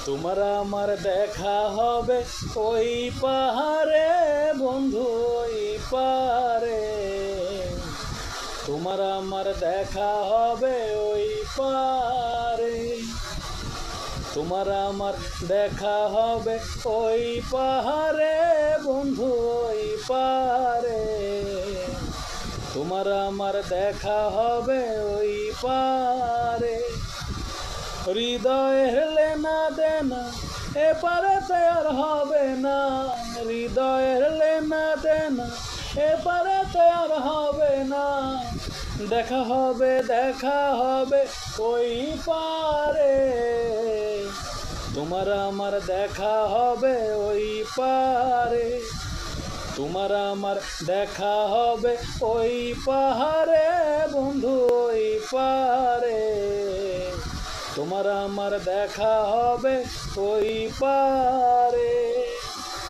তোমার আমার দেখা হবে ওই পাহাড়ে বন্ধু, ওই পারে। তোমার আমার দেখা হবে ওই পারে। তোমার আমার দেখা হবে ওই পাহাড়ে বন্ধু, ওই পারে। তোমার আমার দেখা হবে ওই পারে। হৃদয়ের লেনা দেনা এপারেতে আর হবে না, হৃদয়ের লেনা দেনা এপারেতে আর হবে না। দেখা হবে, দেখা হবে ওই পারে। তোমার আমার দেখা হবে ওই পারে। তোমার আমার দেখা হবে ওই পাহাড়ে বন্ধু, ওই পারে। তোমার আমার দেখা হবে ওই পারে।